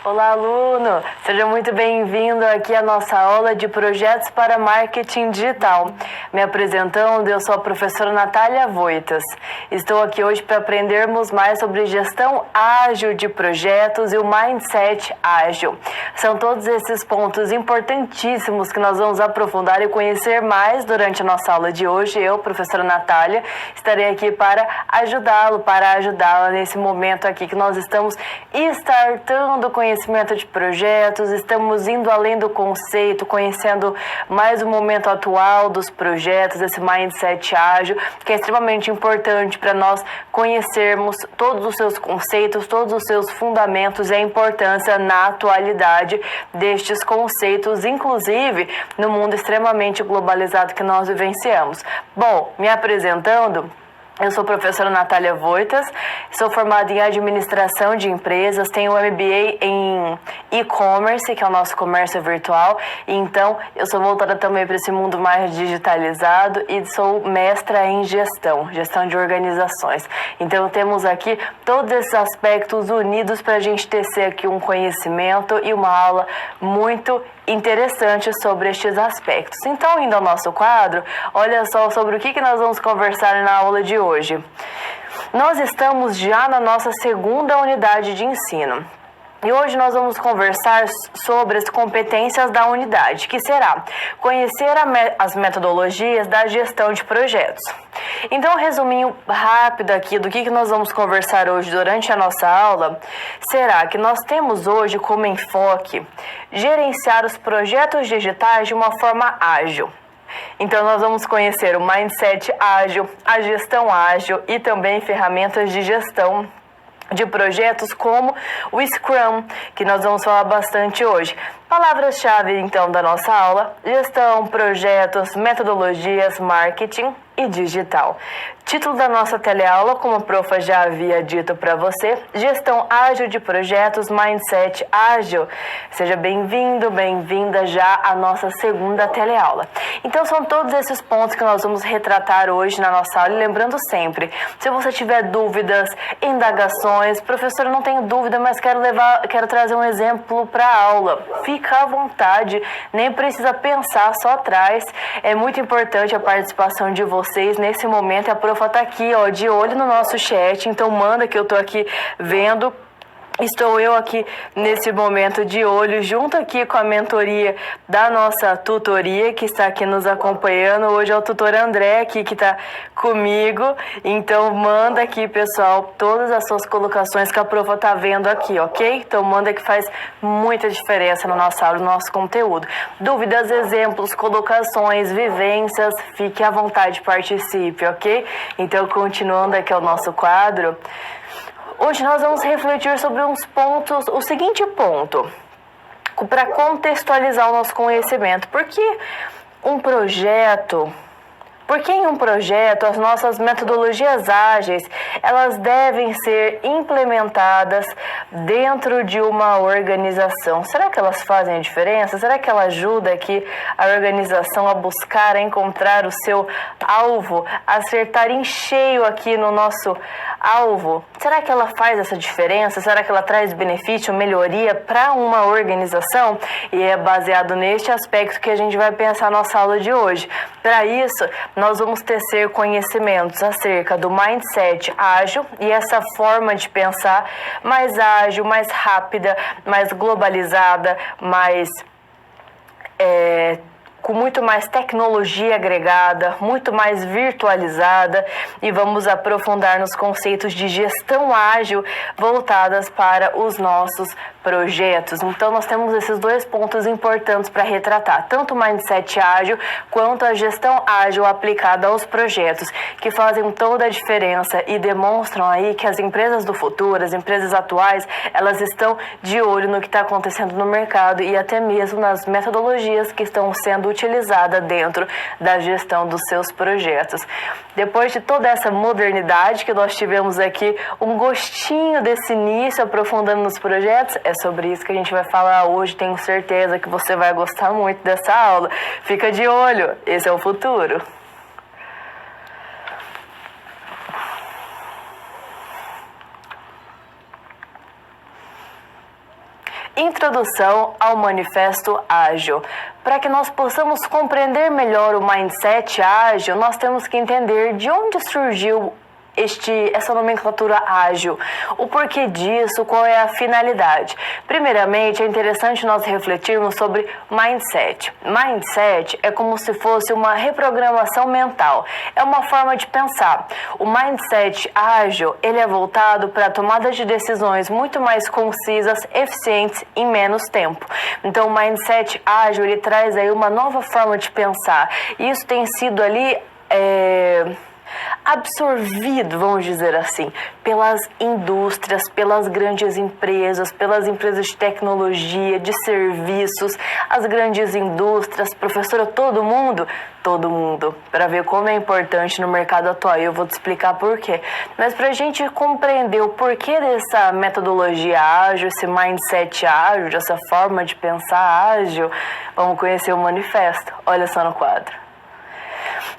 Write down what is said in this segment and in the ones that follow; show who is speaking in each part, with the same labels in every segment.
Speaker 1: Olá, aluno! Seja muito bem-vindo aqui à nossa aula de projetos para marketing digital. Me apresentando, eu sou a professora Natália Voitas. Estou aqui hoje para aprendermos mais sobre gestão ágil de projetos e o mindset ágil. São todos esses pontos importantíssimos que nós vamos aprofundar e conhecer mais durante a nossa aula de hoje. Eu, professora Natália, estarei aqui para ajudá-la nesse momento aqui que nós estamos startando o conhecimento de projetos, estamos indo além do conceito, conhecendo mais o momento atual dos projetos, esse mindset ágil, que é extremamente importante para nós conhecermos todos os seus conceitos, todos os seus fundamentos e a importância na atualidade destes conceitos, inclusive no mundo extremamente globalizado que nós vivenciamos. Bom, me apresentando, eu sou a professora Natália Voitas, sou formada em administração de empresas, tenho um MBA em e-commerce, que é o nosso comércio virtual, então eu sou voltada também para esse mundo mais digitalizado e sou mestra em gestão de organizações. Então temos aqui todos esses aspectos unidos para a gente tecer aqui um conhecimento e uma aula muito interessante sobre estes aspectos. Então, indo ao nosso quadro, olha só sobre o que nós vamos conversar na aula de hoje. Nós estamos já na nossa segunda unidade de ensino. E hoje nós vamos conversar sobre as competências da unidade, que será conhecer as metodologias da gestão de projetos. Então, um resuminho rápido aqui do que nós vamos conversar hoje durante a nossa aula, será que nós temos hoje como enfoque gerenciar os projetos digitais de uma forma ágil. Então, nós vamos conhecer o mindset ágil, a gestão ágil e também ferramentas de gestão de projetos como o Scrum, que nós vamos falar bastante hoje. Palavras-chave, então, da nossa aula: gestão, projetos, metodologias, marketing e digital. Título da nossa teleaula, como a profa já havia dito para você, gestão ágil de projetos, mindset ágil. Seja bem-vindo, bem-vinda já à nossa segunda teleaula. Então, são todos esses pontos que nós vamos retratar hoje na nossa aula. E lembrando sempre, se você tiver dúvidas, indagações, professora, não tenho dúvida, mas quero trazer um exemplo para a aula. Fica à vontade, nem precisa pensar, só traz. É muito importante a participação de vocês nesse momento. A profa tá aqui, ó, de olho no nosso chat, então manda que eu tô aqui vendo. Estou eu aqui nesse momento de olho, junto aqui com a mentoria da nossa tutoria, que está aqui nos acompanhando. Hoje é o tutor André aqui que está comigo. Então manda aqui, pessoal, todas as suas colocações que a profa está vendo aqui, ok? Então manda, que faz muita diferença na nossa aula, no nosso conteúdo. Dúvidas, exemplos, colocações, vivências, fique à vontade, participe, ok? Então, continuando aqui o nosso quadro, hoje nós vamos refletir sobre uns pontos, o seguinte ponto, para contextualizar o nosso conhecimento. Por que em um projeto as nossas metodologias ágeis, elas devem ser implementadas dentro de uma organização? Será que elas fazem a diferença? Será que ela ajuda aqui a organização a buscar, a encontrar o seu alvo, a acertar em cheio aqui no nosso alvo? Será que ela faz essa diferença? Será que ela traz benefício, melhoria para uma organização? E é baseado neste aspecto que a gente vai pensar na nossa aula de hoje. Para isso, nós vamos tecer conhecimentos acerca do mindset ágil e essa forma de pensar mais ágil, mais rápida, mais globalizada, com muito mais tecnologia agregada, muito mais virtualizada, e vamos aprofundar nos conceitos de gestão ágil voltadas para os nossos projetos. Então, nós temos esses dois pontos importantes para retratar, tanto o mindset ágil quanto a gestão ágil aplicada aos projetos, que fazem toda a diferença e demonstram aí que as empresas do futuro, as empresas atuais, elas estão de olho no que está acontecendo no mercado e até mesmo nas metodologias que estão sendo utilizadas dentro da gestão dos seus projetos. Depois de toda essa modernidade que nós tivemos aqui, um gostinho desse início aprofundando nos projetos, é sobre isso que a gente vai falar hoje. Tenho certeza que você vai gostar muito dessa aula. Fica de olho, esse é o futuro. Introdução ao Manifesto Ágil. Para que nós possamos compreender melhor o mindset ágil, nós temos que entender de onde surgiu essa nomenclatura ágil, o porquê disso, qual é a finalidade. Primeiramente, é interessante nós refletirmos sobre mindset. Mindset é como se fosse uma reprogramação mental, é uma forma de pensar. O mindset ágil, ele é voltado para a tomada de decisões muito mais concisas, eficientes em menos tempo. Então, o mindset ágil, ele traz aí uma nova forma de pensar. E isso tem sido ali absorvido, vamos dizer assim, pelas indústrias, pelas grandes empresas, pelas empresas de tecnologia, de serviços, as grandes indústrias, professora, todo mundo, para ver como é importante no mercado atual. E eu vou te explicar por quê. Mas para a gente compreender o porquê dessa metodologia ágil, esse mindset ágil, dessa forma de pensar ágil, vamos conhecer o manifesto. Olha só no quadro.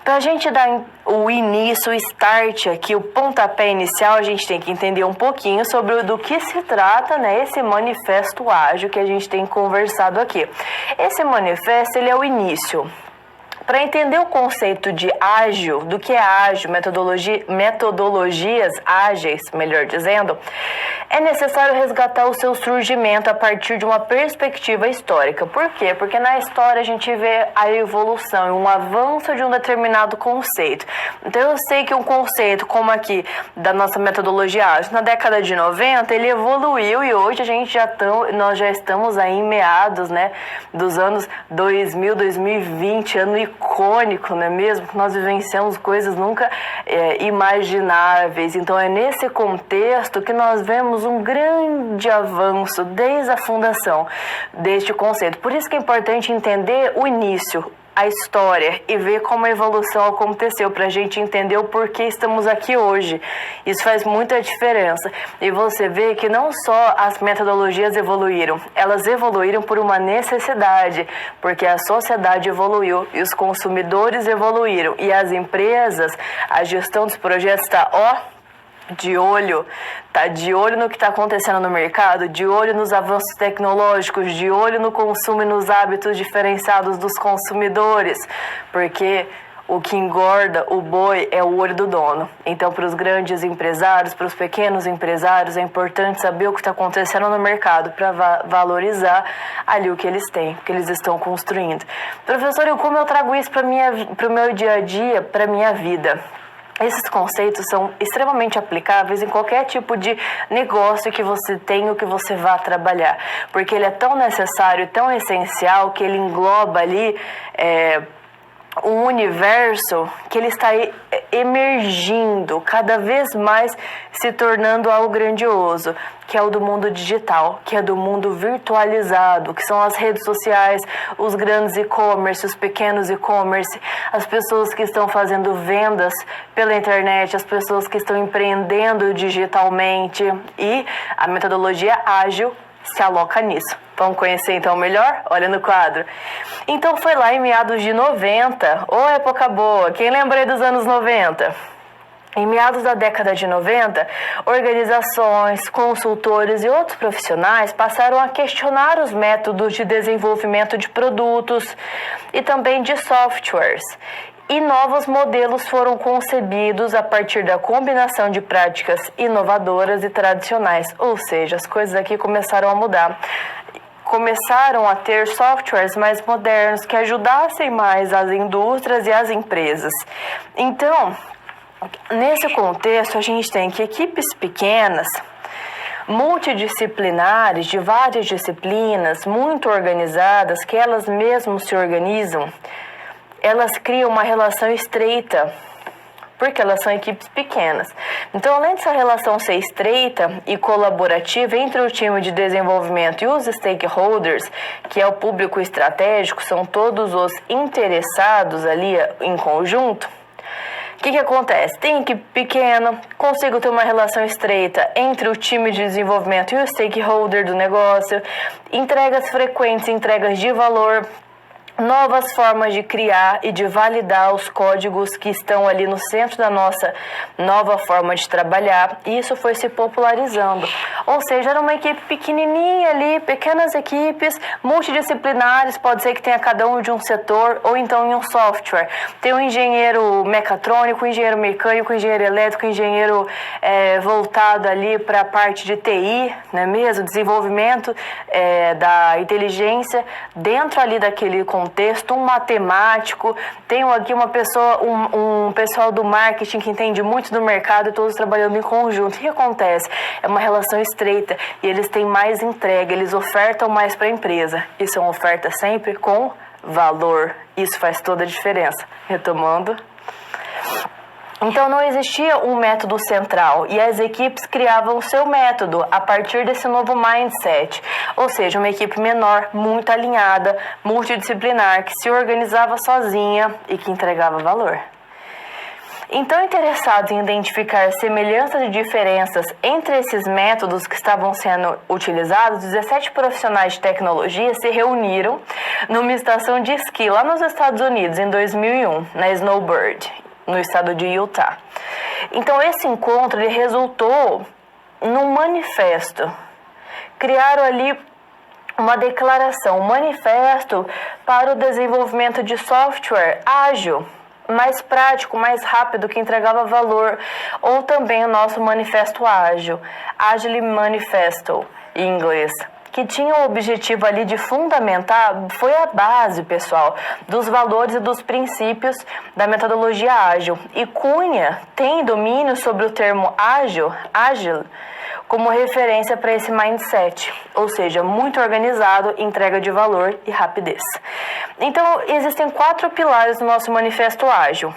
Speaker 1: Para a gente dar o início, o start aqui, o pontapé inicial, a gente tem que entender um pouquinho sobre do que se trata, né, esse manifesto ágil que a gente tem conversado aqui. Esse manifesto, ele é o início. Para entender o conceito de ágil, do que é ágil, metodologias ágeis, melhor dizendo, é necessário resgatar o seu surgimento a partir de uma perspectiva histórica. Por quê? Porque na história a gente vê a evolução e um avanço de um determinado conceito. Então eu sei que um conceito como aqui da nossa metodologia ágil, na década de 90, ele evoluiu e hoje nós já estamos aí em meados, né, dos anos 2000, 2020, ano icônico, não é mesmo? Nós vivenciamos coisas nunca imagináveis. Então é nesse contexto que nós vemos um grande avanço desde a fundação deste conceito. Por isso que é importante entender o início, a história e ver como a evolução aconteceu para a gente entender o porquê estamos aqui hoje. Isso faz muita diferença. E você vê que não só as metodologias evoluíram, elas evoluíram por uma necessidade, porque a sociedade evoluiu e os consumidores evoluíram e as empresas, a gestão dos projetos está de olho no que está acontecendo no mercado, de olho nos avanços tecnológicos, de olho no consumo e nos hábitos diferenciados dos consumidores, porque o que engorda o boi é o olho do dono. Então, para os grandes empresários, para os pequenos empresários, é importante saber o que está acontecendo no mercado para valorizar ali o que eles têm, o que eles estão construindo. Professor, e como eu trago isso para o meu dia a dia, para a minha vida? Esses conceitos são extremamente aplicáveis em qualquer tipo de negócio que você tenha ou que você vá trabalhar, porque ele é tão necessário, tão essencial, que ele engloba ali um universo que ele está emergindo, cada vez mais se tornando algo grandioso, que é o do mundo digital, que é do mundo virtualizado, que são as redes sociais, os grandes e-commerce, os pequenos e-commerce, as pessoas que estão fazendo vendas pela internet, as pessoas que estão empreendendo digitalmente, e a metodologia ágil se aloca nisso. Vamos conhecer então melhor? Olha no quadro. Então foi lá em meados de 90, época boa, quem lembra aí dos anos 90? Em meados da década de 90, organizações, consultores e outros profissionais passaram a questionar os métodos de desenvolvimento de produtos e também de softwares. E novos modelos foram concebidos a partir da combinação de práticas inovadoras e tradicionais. Ou seja, as coisas aqui começaram a mudar. Começaram a ter softwares mais modernos que ajudassem mais as indústrias e as empresas. Então, nesse contexto, a gente tem que equipes pequenas, multidisciplinares, de várias disciplinas, muito organizadas, que elas mesmas se organizam, elas criam uma relação estreita, porque elas são equipes pequenas. Então, além dessa relação ser estreita e colaborativa entre o time de desenvolvimento e os stakeholders, que é o público estratégico, são todos os interessados ali em conjunto, o que acontece? Tem equipe pequena, consigo ter uma relação estreita entre o time de desenvolvimento e o stakeholder do negócio, entregas frequentes, entregas de valor. novas formas de criar e de validar os códigos que estão ali no centro da nossa nova forma de trabalhar, e isso foi se popularizando. Ou seja, era uma equipe pequenininha ali, pequenas equipes multidisciplinares, pode ser que tenha cada um de um setor, ou então em um software. Tem um engenheiro mecatrônico, um engenheiro mecânico, um engenheiro elétrico, um engenheiro voltado ali para a parte de TI, não é mesmo? Desenvolvimento da inteligência dentro ali daquele contexto, um matemático, tenho aqui uma pessoa, um pessoal do marketing que entende muito do mercado e todos trabalhando em conjunto. O que acontece? É uma relação estreita e eles têm mais entrega, eles ofertam mais para a empresa. Isso é uma oferta sempre com valor. Isso faz toda a diferença. Retomando. Então não existia um método central e as equipes criavam o seu método a partir desse novo mindset, ou seja, uma equipe menor, muito alinhada, multidisciplinar, que se organizava sozinha e que entregava valor. Então, interessados em identificar semelhanças e diferenças entre esses métodos que estavam sendo utilizados, 17 profissionais de tecnologia se reuniram numa estação de esqui lá nos Estados Unidos em 2001, na Snowbird, no estado de Utah. Então, esse encontro ele resultou num manifesto. Criaram ali uma declaração, um manifesto para o desenvolvimento de software ágil, mais prático, mais rápido, que entregava valor, ou também o nosso manifesto ágil, Agile Manifesto, em inglês, que tinha o objetivo ali de fundamentar, foi a base, pessoal, dos valores e dos princípios da metodologia ágil. E Cunha tem domínio sobre o termo ágil, como referência para esse mindset, ou seja, muito organizado, entrega de valor e rapidez. Então, existem 4 pilares no nosso manifesto ágil.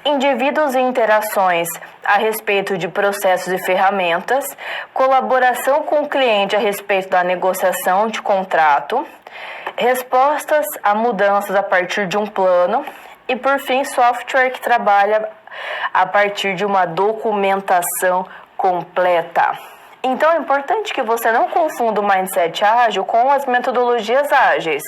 Speaker 1: Indivíduos e interações a respeito de processos e ferramentas, colaboração com o cliente a respeito da negociação de contrato, respostas a mudanças a partir de um plano e, por fim, software que trabalha a partir de uma documentação completa. Então, é importante que você não confunda o mindset ágil com as metodologias ágeis.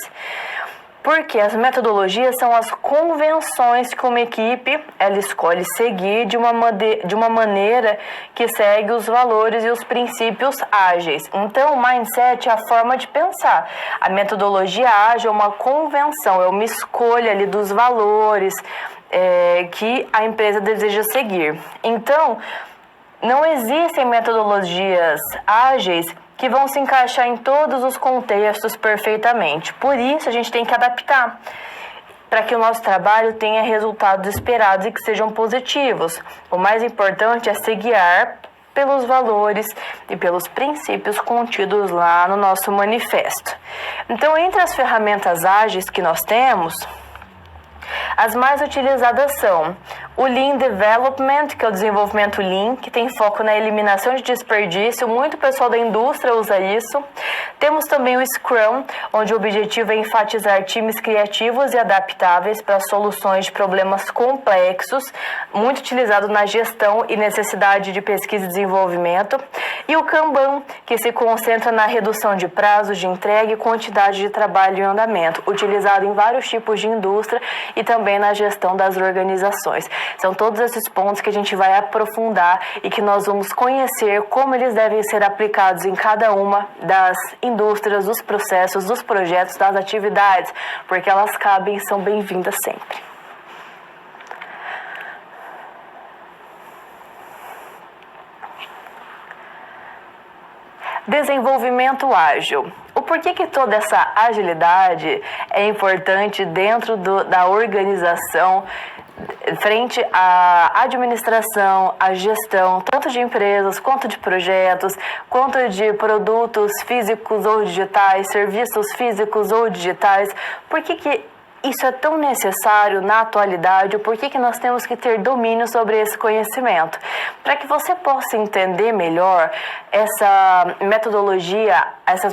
Speaker 1: Porque as metodologias são as convenções que uma equipe ela escolhe seguir de uma maneira que segue os valores e os princípios ágeis. Então, o mindset é a forma de pensar. A metodologia ágil é uma convenção, é uma escolha ali dos valores que a empresa deseja seguir. Então, não existem metodologias ágeis que vão se encaixar em todos os contextos perfeitamente. Por isso, a gente tem que adaptar para que o nosso trabalho tenha resultados esperados e que sejam positivos. O mais importante é se guiar pelos valores e pelos princípios contidos lá no nosso manifesto. Então, entre as ferramentas ágeis que nós temos, as mais utilizadas são o Lean Development, que é o desenvolvimento Lean, que tem foco na eliminação de desperdício. Muito pessoal da indústria usa isso. Temos também o Scrum, onde o objetivo é enfatizar times criativos e adaptáveis para soluções de problemas complexos, muito utilizado na gestão e necessidade de pesquisa e desenvolvimento. E o Kanban, que se concentra na redução de prazos de entrega e quantidade de trabalho em andamento, utilizado em vários tipos de indústria e também na gestão das organizações. São todos esses pontos que a gente vai aprofundar e que nós vamos conhecer como eles devem ser aplicados em cada uma das indústrias, dos processos, dos projetos, das atividades, porque elas cabem e são bem-vindas sempre. Desenvolvimento ágil. O porquê que toda essa agilidade é importante dentro da organização frente à administração, à gestão, tanto de empresas, quanto de projetos, quanto de produtos físicos ou digitais, serviços físicos ou digitais. Por que isso é tão necessário na atualidade? Por que nós temos que ter domínio sobre esse conhecimento? Para que você possa entender melhor essas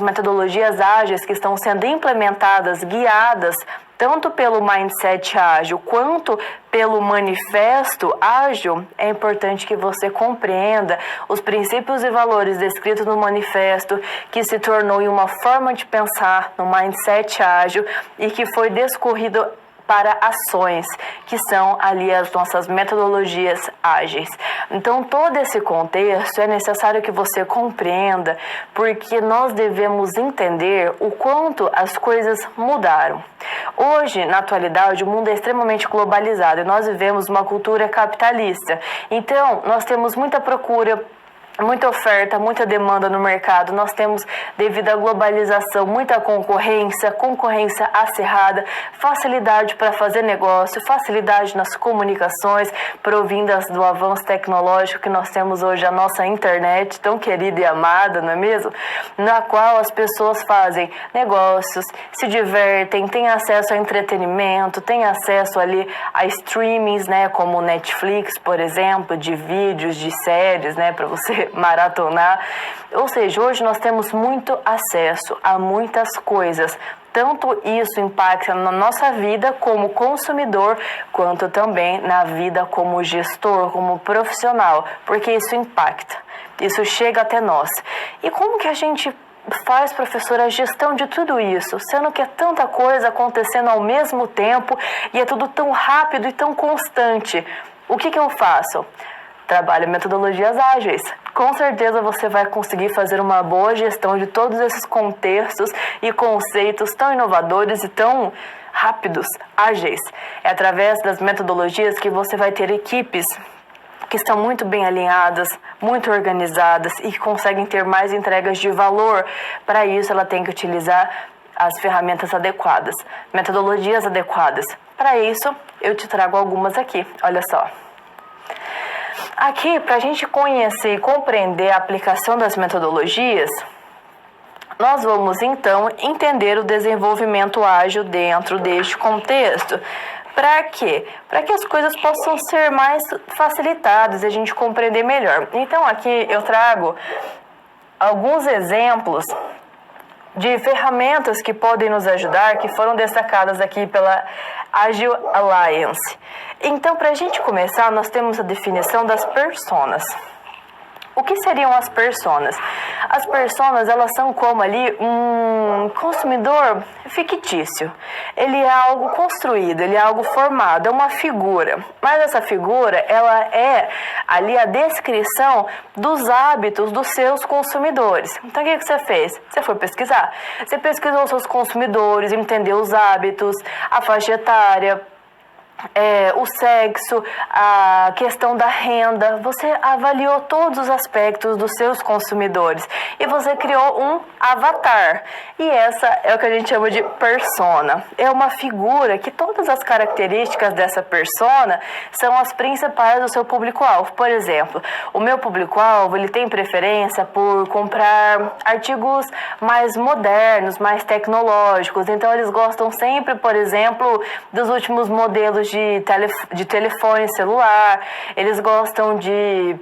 Speaker 1: metodologias ágeis que estão sendo implementadas, guiadas tanto pelo mindset ágil quanto pelo manifesto ágil, é importante que você compreenda os princípios e valores descritos no manifesto, que se tornou em uma forma de pensar no mindset ágil e que foi discorrido para ações, que são ali as nossas metodologias ágeis. Então, todo esse contexto é necessário que você compreenda, porque nós devemos entender o quanto as coisas mudaram. Hoje, na atualidade, o mundo é extremamente globalizado e nós vivemos uma cultura capitalista. Então, nós temos muita procura, muita oferta, muita demanda no mercado. Nós temos, devido à globalização, muita concorrência acirrada, facilidade para fazer negócio, facilidade nas comunicações, provindas do avanço tecnológico que nós temos hoje, a nossa internet, tão querida e amada, não é mesmo? Na qual as pessoas fazem negócios, se divertem, têm acesso a entretenimento, têm acesso ali a streamings, né, como Netflix, por exemplo, de vídeos, de séries, né, para você maratonar. Ou seja, hoje nós temos muito acesso a muitas coisas. Tanto isso impacta na nossa vida como consumidor, quanto também na vida como gestor, como profissional, porque isso impacta, isso chega até nós. E como que a gente faz, professora, a gestão de tudo isso, sendo que é tanta coisa acontecendo ao mesmo tempo e é tudo tão rápido e tão constante? O que eu faço? Trabalho metodologias ágeis. Com certeza você vai conseguir fazer uma boa gestão de todos esses contextos e conceitos tão inovadores e tão rápidos, ágeis. É através das metodologias que você vai ter equipes que estão muito bem alinhadas, muito organizadas e que conseguem ter mais entregas de valor. Para isso, ela tem que utilizar as ferramentas adequadas, metodologias adequadas. Para isso, eu te trago algumas aqui. Olha só. Aqui, para a gente conhecer e compreender a aplicação das metodologias, nós vamos então entender o desenvolvimento ágil dentro deste contexto. Para quê? Para que as coisas possam ser mais facilitadas e a gente compreender melhor. Então, aqui eu trago alguns exemplos de ferramentas que podem nos ajudar, que foram destacadas aqui pela Agile Alliance. Então, para a gente começar, nós temos a definição das personas. O que seriam as personas? As personas, elas são como ali um consumidor fictício. Ele é algo construído, ele é algo formado, é uma figura. Mas essa figura, ela é ali a descrição dos hábitos dos seus consumidores. Então, o que você fez? Você foi pesquisar. Você pesquisou os seus consumidores, entendeu os hábitos, a faixa etária, o sexo, a questão da renda. Você avaliou todos os aspectos dos seus consumidores e você criou um avatar. E essa é o que a gente chama de persona. É uma figura que todas as características dessa persona são as principais do seu público-alvo. Por exemplo, o meu público-alvo, ele tem preferência por comprar artigos mais modernos, mais tecnológicos. Então, eles gostam sempre, por exemplo, dos últimos modelos de telefone celular. Eles gostam de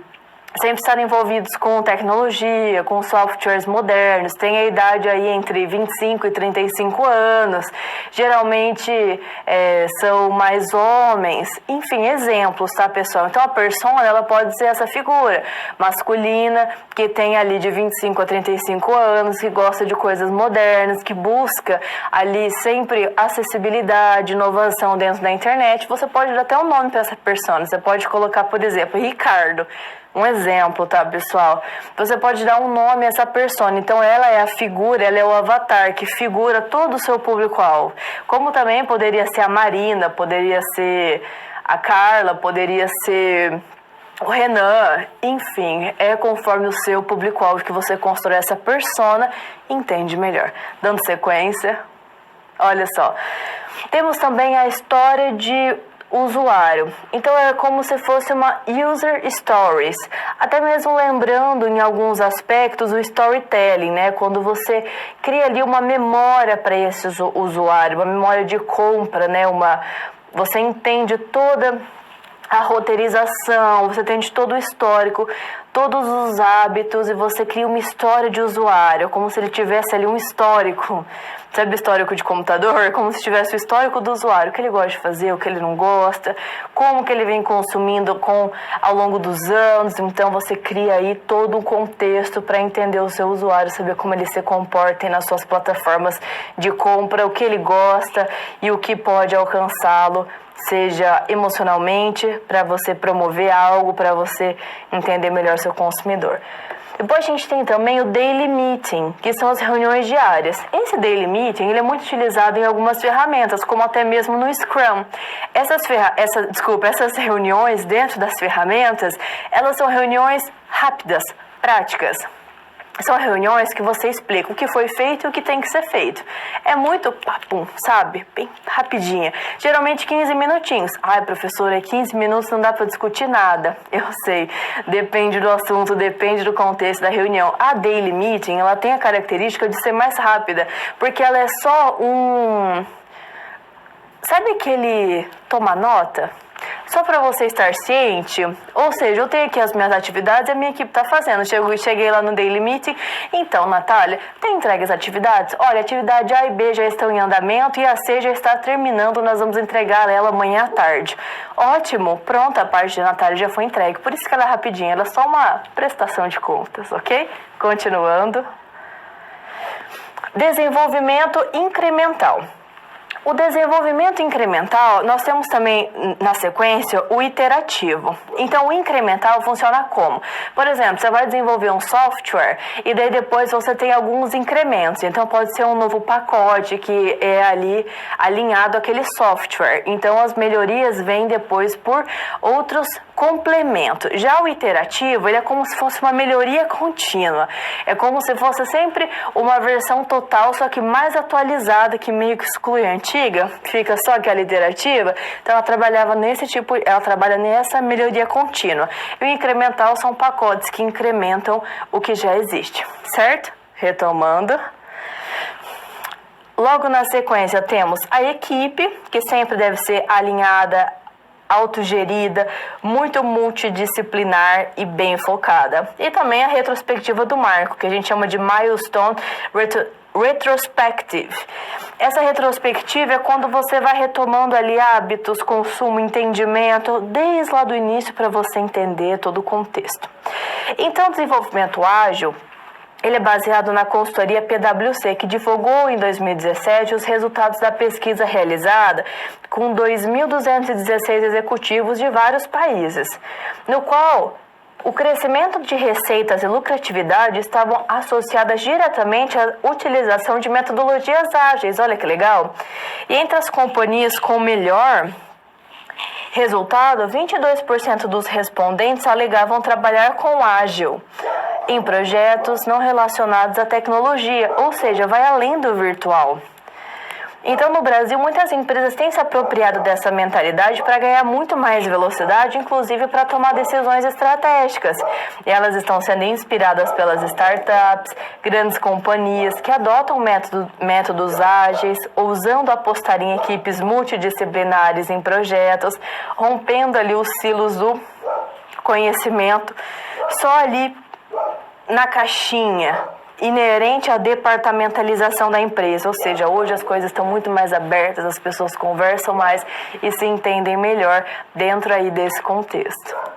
Speaker 1: sempre estar envolvidos com tecnologia, com softwares modernos, tem a idade aí entre 25 e 35 anos, geralmente são mais homens, enfim, exemplos, tá, pessoal? Então, a persona, ela pode ser essa figura masculina, que tem ali de 25 a 35 anos, que gosta de coisas modernas, que busca ali sempre acessibilidade, inovação dentro da internet. Você pode dar até um nome para essa persona, você pode colocar, por exemplo, Ricardo. Um exemplo, tá, pessoal? Você pode dar um nome a essa persona. Então, ela é a figura, ela é o avatar que figura todo o seu público-alvo. Como também poderia ser a Marina, poderia ser a Carla, poderia ser o Renan. Enfim, é conforme o seu público-alvo que você constrói essa persona e entende melhor. Dando sequência, olha só. Temos também a história de usuário. Então, é como se fosse uma user stories. Até mesmo lembrando, em alguns aspectos, o storytelling, né? Quando você cria ali uma memória para esse usuário, uma memória de compra, né? Você entende toda a roteirização, você tem de todo o histórico, todos os hábitos, e você cria uma história de usuário, como se ele tivesse ali um histórico. Sabe, histórico de computador? Como se tivesse o histórico do usuário, o que ele gosta de fazer, o que ele não gosta, como que ele vem consumindo ao longo dos anos. Então você cria aí todo um contexto para entender o seu usuário, saber como ele se comporta nas suas plataformas de compra, o que ele gosta e o que pode alcançá-lo, seja emocionalmente, para você promover algo, para você entender melhor seu consumidor. Depois a gente tem também o Daily Meeting, que são as reuniões diárias. Esse Daily Meeting ele é muito utilizado em algumas ferramentas, como até mesmo no Scrum. Essas reuniões dentro das ferramentas, elas são reuniões rápidas, práticas. São reuniões que você explica o que foi feito e o que tem que ser feito. É muito papum, sabe? Bem rapidinha. Geralmente 15 minutinhos. Ai, professora, 15 minutos não dá para discutir nada. Eu sei. Depende do assunto, depende do contexto da reunião. A Daily Meeting, ela tem a característica de ser mais rápida, porque ela é só Sabe aquele toma nota? Só para você estar ciente, ou seja, eu tenho aqui as minhas atividades e a minha equipe está fazendo. Cheguei lá no Daily Meeting. Então, Natália, tem entregue as atividades? Olha, a atividade A e B já estão em andamento e a C já está terminando. Nós vamos entregar ela amanhã à tarde. Ótimo, pronto, a parte de Natália já foi entregue. Por isso que ela é rapidinha, ela é só uma prestação de contas, ok? Continuando. Desenvolvimento incremental. O desenvolvimento incremental, nós temos também na sequência o iterativo. Então, o incremental funciona como? Por exemplo, você vai desenvolver um software e daí depois você tem alguns incrementos. Então, pode ser um novo pacote que é ali alinhado àquele software. Então, as melhorias vêm depois por outros complementos. Já o iterativo, ele é como se fosse uma melhoria contínua. É como se fosse sempre uma versão total, só que mais atualizada, que meio que exclui a antiga, fica só aquela iterativa. Então ela trabalha nessa melhoria contínua. E o incremental são pacotes que incrementam o que já existe, certo? Retomando. Logo na sequência temos a equipe, que sempre deve ser alinhada, autogerida, muito multidisciplinar e bem focada. E também a retrospectiva do marco, que a gente chama de Milestone Retrospective. Essa retrospectiva é quando você vai retomando ali hábitos, consumo, entendimento, desde lá do início para você entender todo o contexto. Então, o desenvolvimento ágil, ele é baseado na consultoria PwC, que divulgou em 2017 os resultados da pesquisa realizada com 2.216 executivos de vários países, no qual o crescimento de receitas e lucratividade estavam associadas diretamente à utilização de metodologias ágeis. Olha que legal! E entre as companhias com melhor resultado, 22% dos respondentes alegavam trabalhar com ágil em projetos não relacionados à tecnologia, ou seja, vai além do virtual. Então, no Brasil, muitas empresas têm se apropriado dessa mentalidade para ganhar muito mais velocidade, inclusive para tomar decisões estratégicas. E elas estão sendo inspiradas pelas startups, grandes companhias que adotam métodos ágeis, ousando apostar em equipes multidisciplinares em projetos, rompendo ali os silos do conhecimento, só ali na caixinha, inerente à departamentalização da empresa, ou seja, hoje as coisas estão muito mais abertas, as pessoas conversam mais e se entendem melhor dentro aí desse contexto.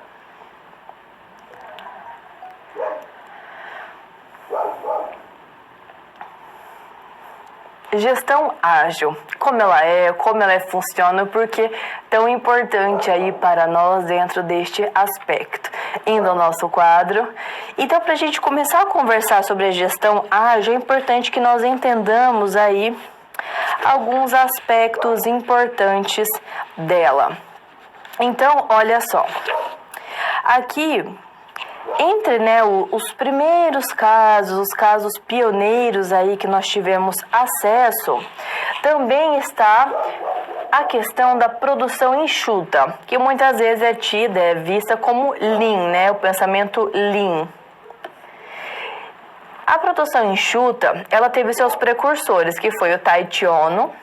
Speaker 1: Gestão ágil, como ela funciona, porque é tão importante aí para nós dentro deste aspecto. Indo ao nosso quadro. Então, para a gente começar a conversar sobre a gestão ágil, é importante que nós entendamos aí alguns aspectos importantes dela. Então, olha só. Aqui, entre os primeiros casos, os casos pioneiros aí que nós tivemos acesso, também está a questão da produção enxuta, que muitas vezes é vista como Lean, o pensamento Lean. A produção enxuta, ela teve seus precursores, que foi o Taiichi Ohno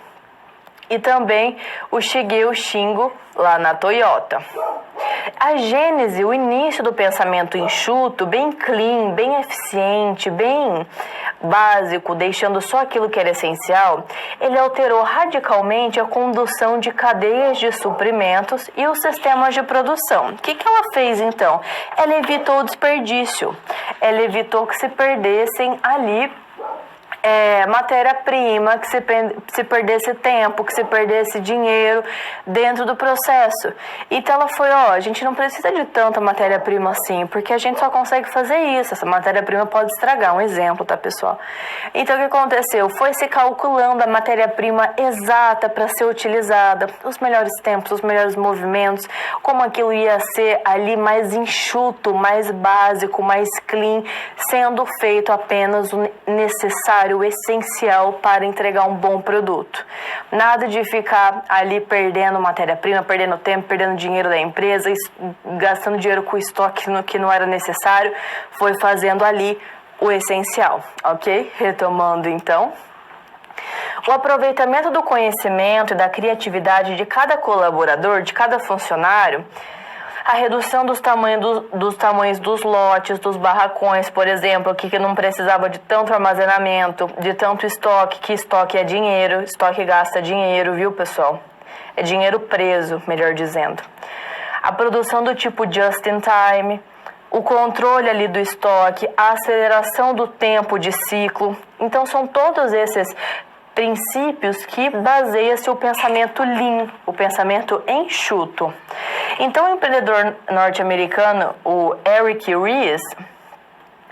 Speaker 1: e também o Shigeo Shingo, lá na Toyota. A gênese, o início do pensamento enxuto, bem clean, bem eficiente, bem básico, deixando só aquilo que era essencial, ele alterou radicalmente a condução de cadeias de suprimentos e os sistemas de produção. O que ela fez então? Ela evitou o desperdício, ela evitou que se perdessem ali matéria-prima, que se perdesse tempo, que se perdesse dinheiro dentro do processo. Então ela foi, a gente não precisa de tanta matéria-prima assim, porque a gente só consegue fazer isso, essa matéria-prima pode estragar, um exemplo, tá, pessoal? Então o que aconteceu? Foi se calculando a matéria-prima exata para ser utilizada, os melhores tempos, os melhores movimentos, como aquilo ia ser ali mais enxuto, mais básico, mais clean, sendo feito apenas o necessário, o essencial para entregar um bom produto. Nada de ficar ali perdendo matéria-prima, perdendo tempo, perdendo dinheiro da empresa, gastando dinheiro com estoque que não era necessário, foi fazendo ali o essencial, ok? Retomando então. O aproveitamento do conhecimento e da criatividade de cada colaborador, de cada funcionário, a redução dos tamanhos dos lotes, dos barracões, por exemplo, que não precisava de tanto armazenamento, de tanto estoque, que estoque é dinheiro, estoque gasta dinheiro, viu, pessoal? É dinheiro preso, melhor dizendo. A produção do tipo just in time, o controle ali do estoque, a aceleração do tempo de ciclo. Então, são todos esses princípios que baseia-se o pensamento lean, o pensamento enxuto. Então, o empreendedor norte-americano, o Eric Ries,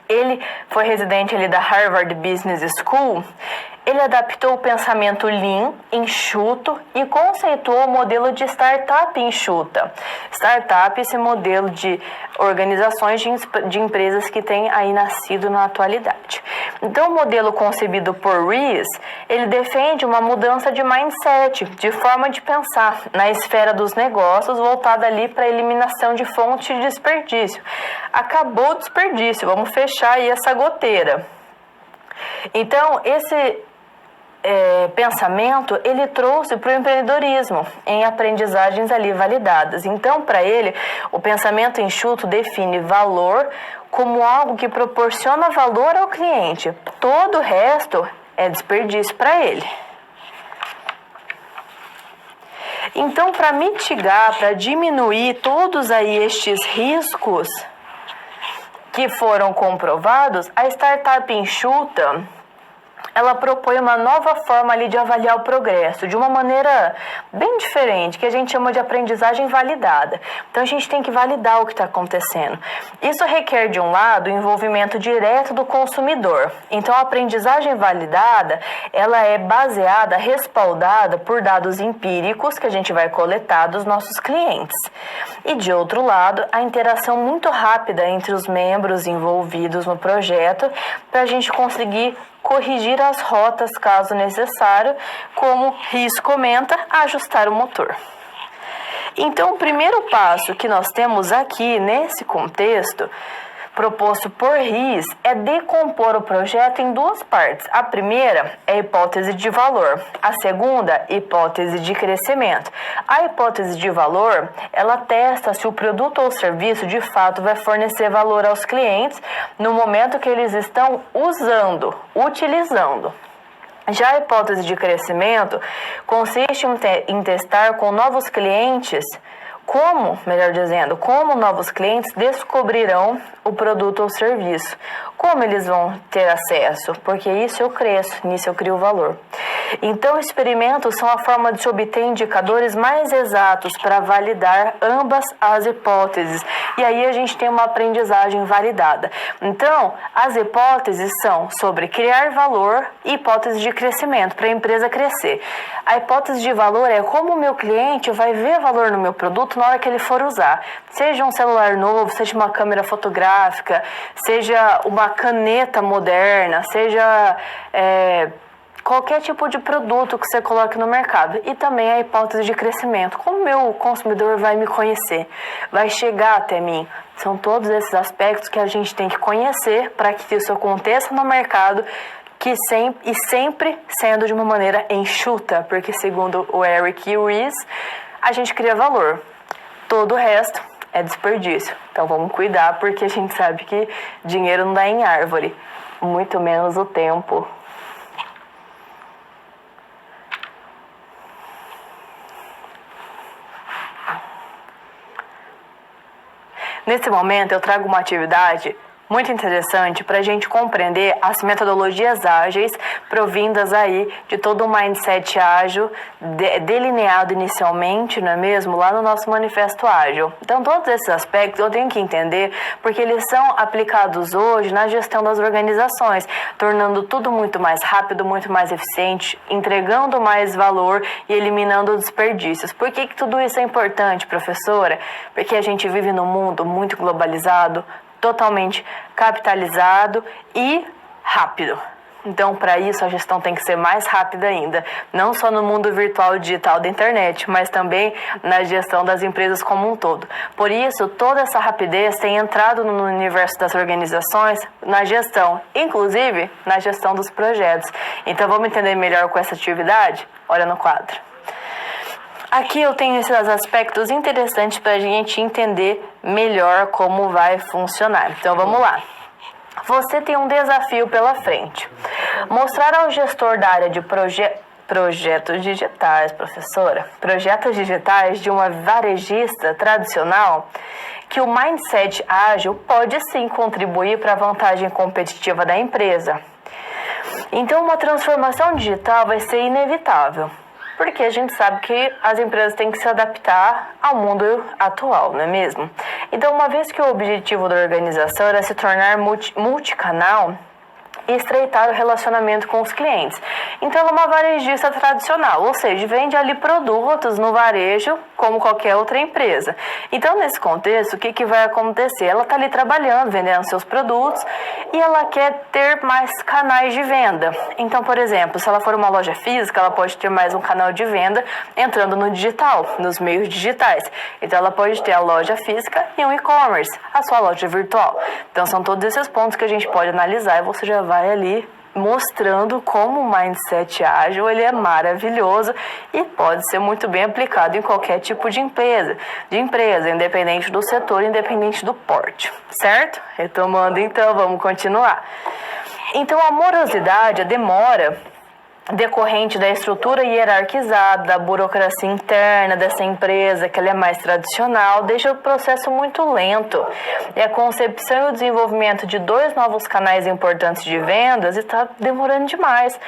Speaker 1: ele foi residente ali da Harvard Business School. Ele adaptou o pensamento lean, enxuto, e conceituou o modelo de startup enxuta. Startup, esse modelo de organizações de empresas que tem aí nascido na atualidade. Então, o modelo concebido por Ries, ele defende uma mudança de mindset, de forma de pensar na esfera dos negócios, voltada ali para a eliminação de fontes de desperdício. Acabou o desperdício, vamos fechar aí essa goteira. Então, esse pensamento, ele trouxe para o empreendedorismo em aprendizagens ali validadas. Então, para ele, o pensamento enxuto define valor como algo que proporciona valor ao cliente. Todo o resto é desperdício para ele. Então, para mitigar, para diminuir todos aí estes riscos que foram comprovados, a startup enxuta, ela propõe uma nova forma ali de avaliar o progresso, de uma maneira bem diferente, que a gente chama de aprendizagem validada. Então, a gente tem que validar o que está acontecendo. Isso requer, de um lado, o envolvimento direto do consumidor. Então, a aprendizagem validada, ela é baseada, respaldada por dados empíricos que a gente vai coletar dos nossos clientes. E, de outro lado, a interação muito rápida entre os membros envolvidos no projeto, para a gente conseguir corrigir as rotas caso necessário, como Ries comenta, ajustar o motor. Então, o primeiro passo que nós temos aqui nesse contexto, proposto por Ries, é decompor o projeto em duas partes. A primeira é a hipótese de valor, a segunda, hipótese de crescimento. A hipótese de valor, ela testa se o produto ou serviço de fato vai fornecer valor aos clientes no momento que eles estão usando, utilizando. Já a hipótese de crescimento consiste em testar com novos clientes como novos clientes descobrirão o produto ou serviço. Como eles vão ter acesso? Porque isso eu cresço, nisso eu crio valor. Então, experimentos são a forma de se obter indicadores mais exatos para validar ambas as hipóteses. E aí a gente tem uma aprendizagem validada. Então, as hipóteses são sobre criar valor e hipótese de crescimento, para a empresa crescer. A hipótese de valor é como o meu cliente vai ver valor no meu produto na hora que ele for usar. Seja um celular novo, seja uma câmera fotográfica, seja uma caneta moderna, seja qualquer tipo de produto que você coloque no mercado. E também a hipótese de crescimento. Como o meu consumidor vai me conhecer? Vai chegar até mim? São todos esses aspectos que a gente tem que conhecer para que isso aconteça no mercado, sempre sendo de uma maneira enxuta, porque segundo o Eric Ries, a gente cria valor. Todo o resto é desperdício. Então vamos cuidar, porque a gente sabe que dinheiro não dá em árvore, muito menos o tempo. Nesse momento eu trago uma atividade muito interessante para a gente compreender as metodologias ágeis provindas aí de todo o mindset ágil delineado inicialmente, não é mesmo, lá no nosso manifesto ágil. Então todos esses aspectos eu tenho que entender porque eles são aplicados hoje na gestão das organizações, tornando tudo muito mais rápido, muito mais eficiente, entregando mais valor e eliminando desperdícios. Por que tudo isso é importante, professora? Porque a gente vive num mundo muito globalizado, totalmente capitalizado e rápido. Então, para isso, a gestão tem que ser mais rápida ainda, não só no mundo virtual e digital da internet, mas também na gestão das empresas como um todo. Por isso, toda essa rapidez tem entrado no universo das organizações, na gestão, inclusive na gestão dos projetos. Então, vamos entender melhor com essa atividade? Olha no quadro. Aqui eu tenho esses aspectos interessantes para a gente entender melhor como vai funcionar. Então vamos lá. Você tem um desafio pela frente. Mostrar ao gestor da área de projetos digitais, professora, projetos digitais de uma varejista tradicional, que o mindset ágil pode sim contribuir para a vantagem competitiva da empresa. Então uma transformação digital vai ser inevitável. Porque a gente sabe que as empresas têm que se adaptar ao mundo atual, não é mesmo? Então, uma vez que o objetivo da organização era se tornar multicanal e estreitar o relacionamento com os clientes. Então, ela é uma varejista tradicional, ou seja, vende ali produtos no varejo como qualquer outra empresa. Então, nesse contexto, o que vai acontecer? Ela está ali trabalhando, vendendo seus produtos e ela quer ter mais canais de venda. Então, por exemplo, se ela for uma loja física, ela pode ter mais um canal de venda entrando no digital, nos meios digitais. Então, ela pode ter a loja física e um e-commerce, a sua loja virtual. Então, são todos esses pontos que a gente pode analisar e você já vai ali mostrando como o mindset ágil ele é maravilhoso e pode ser muito bem aplicado em qualquer tipo de empresa, independente do setor, independente do porte, certo? Retomando então, vamos continuar. Então a morosidade, a demora decorrente da estrutura hierarquizada, da burocracia interna dessa empresa, que ela é mais tradicional, deixa o processo muito lento. E a concepção e o desenvolvimento de 2 novos canais importantes de vendas está demorando demais.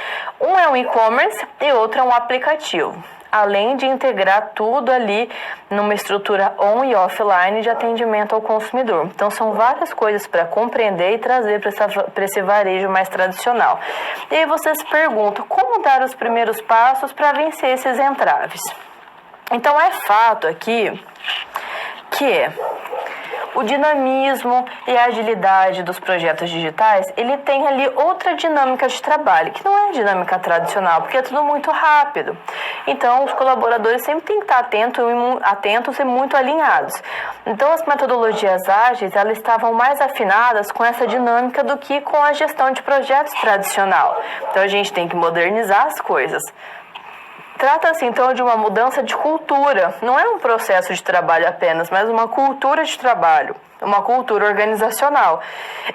Speaker 1: Um é um e-commerce e outro é um aplicativo. Além de integrar tudo ali numa estrutura on e offline de atendimento ao consumidor. Então, são várias coisas para compreender e trazer para esse varejo mais tradicional. E aí você se pergunta, como dar os primeiros passos para vencer esses entraves? Então, é fato aqui que o dinamismo e a agilidade dos projetos digitais, ele tem ali outra dinâmica de trabalho, que não é a dinâmica tradicional, porque é tudo muito rápido. Então, os colaboradores sempre têm que estar atentos e muito alinhados. Então, as metodologias ágeis, elas estavam mais afinadas com essa dinâmica do que com a gestão de projetos tradicional. Então, a gente tem que modernizar as coisas. Trata-se, então, de uma mudança de cultura. Não é um processo de trabalho apenas, mas uma cultura de trabalho, uma cultura organizacional.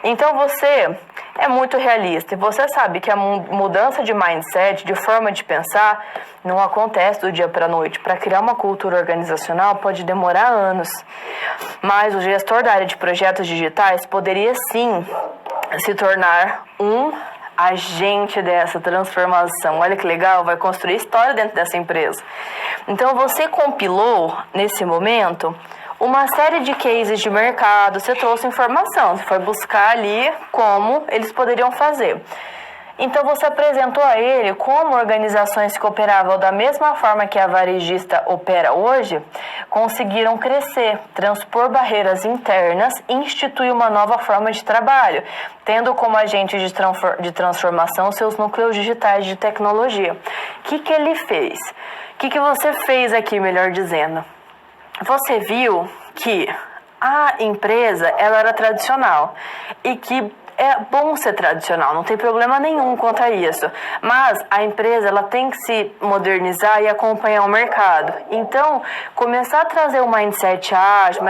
Speaker 1: Então, você é muito realista e você sabe que a mudança de mindset, de forma de pensar, não acontece do dia para a noite. Para criar uma cultura organizacional pode demorar anos. Mas o gestor da área de projetos digitais poderia, sim, se tornar um agente dessa transformação. Olha que legal, vai construir história dentro dessa empresa. Então, você compilou, nesse momento, uma série de cases de mercado, você trouxe informação, você foi buscar ali como eles poderiam fazer. Então, você apresentou a ele como organizações que operavam da mesma forma que a varejista opera hoje, conseguiram crescer, transpor barreiras internas e instituir uma nova forma de trabalho, tendo como agente de transformação seus núcleos digitais de tecnologia. O que ele fez? O que você fez aqui, melhor dizendo? Você viu que a empresa ela era tradicional e que É bom ser tradicional, não tem problema nenhum quanto a isso. Mas a empresa ela tem que se modernizar e acompanhar o mercado. Então, começar a trazer um mindset ágil,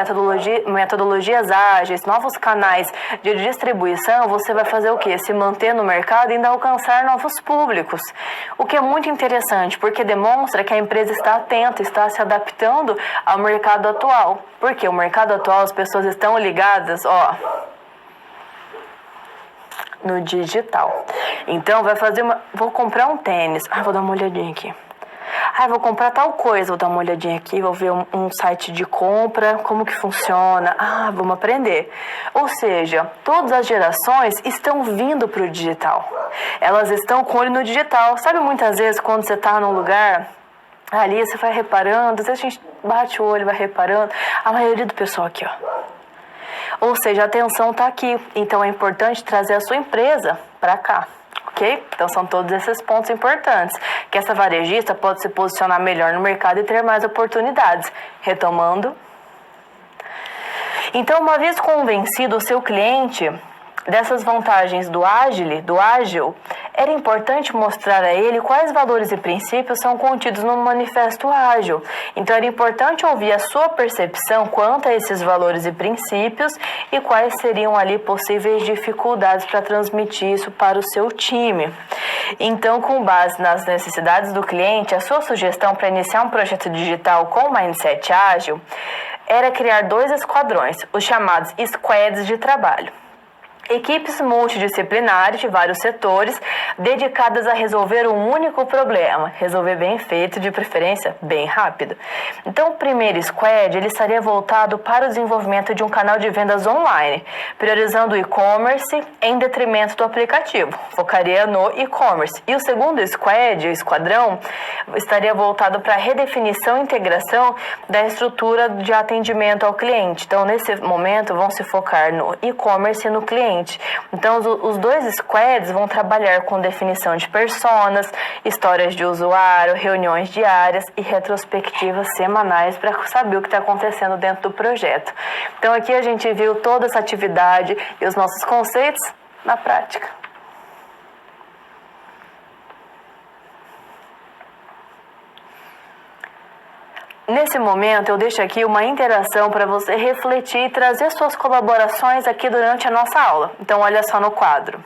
Speaker 1: metodologias ágeis, novos canais de distribuição, você vai fazer o quê? Se manter no mercado e ainda alcançar novos públicos. O que é muito interessante, porque demonstra que a empresa está atenta, está se adaptando ao mercado atual. Porque o mercado atual, as pessoas estão ligadas, no digital. Então, vou comprar um tênis. Vou dar uma olhadinha aqui. Vou comprar tal coisa. Vou dar uma olhadinha aqui. Vou ver um site de compra. Como que funciona. Vamos aprender. Ou seja, todas as gerações estão vindo para o digital. Elas estão com o olho no digital. Sabe muitas vezes quando você está num lugar... Ali você vai reparando, às vezes a gente bate o olho, vai reparando. A maioria do pessoal aqui, Ou seja, a atenção está aqui. Então é importante trazer a sua empresa para cá, ok? Então são todos esses pontos importantes. Que essa varejista pode se posicionar melhor no mercado e ter mais oportunidades. Retomando. Então, uma vez convencido o seu cliente dessas vantagens do ágil, era importante mostrar a ele quais valores e princípios são contidos no manifesto ágil. Então, era importante ouvir a sua percepção quanto a esses valores e princípios e quais seriam ali possíveis dificuldades para transmitir isso para o seu time. Então, com base nas necessidades do cliente, a sua sugestão para iniciar um projeto digital com mindset ágil era criar 2 esquadrões, os chamados squads de trabalho. Equipes multidisciplinares de vários setores dedicadas a resolver um único problema, resolver bem feito, de preferência bem rápido. Então, o primeiro squad ele estaria voltado para o desenvolvimento de um canal de vendas online, priorizando o e-commerce em detrimento do aplicativo, focaria no e-commerce. E o segundo squad, o esquadrão, estaria voltado para a redefinição e integração da estrutura de atendimento ao cliente. Então, nesse momento, vão se focar no e-commerce e no cliente. Então, os 2 squads vão trabalhar com definição de personas, histórias de usuário, reuniões diárias e retrospectivas semanais para saber o que está acontecendo dentro do projeto. Então, aqui a gente viu toda essa atividade e os nossos conceitos na prática. Nesse momento, eu deixo aqui uma interação para você refletir e trazer suas colaborações aqui durante a nossa aula. Então, olha só no quadro.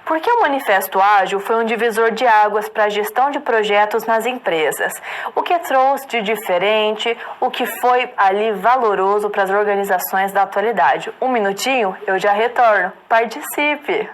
Speaker 1: Por que o Manifesto Ágil foi um divisor de águas para a gestão de projetos nas empresas? O que trouxe de diferente? O que foi ali valoroso para as organizações da atualidade? Um minutinho, eu já retorno. Participe!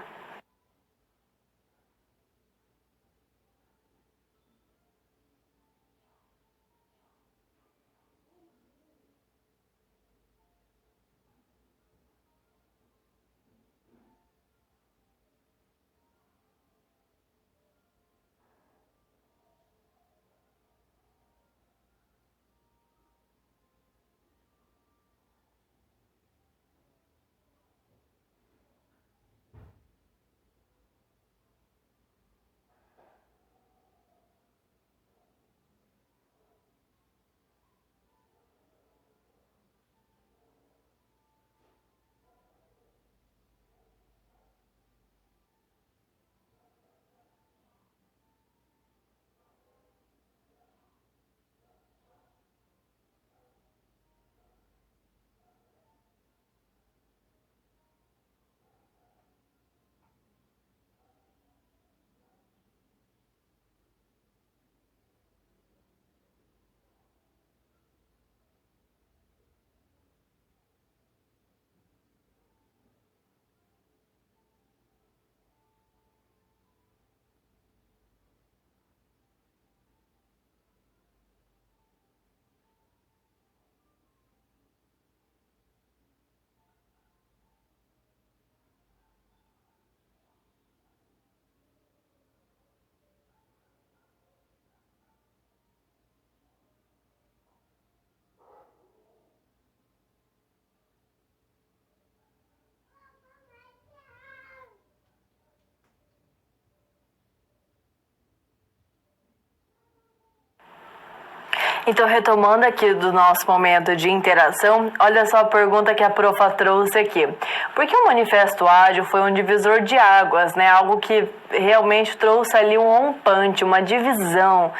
Speaker 1: Então, retomando aqui do nosso momento de interação, olha só a pergunta que a profa trouxe aqui. Por que o Manifesto Ágil foi um divisor de águas, né? Algo que realmente trouxe ali um rompante, uma divisão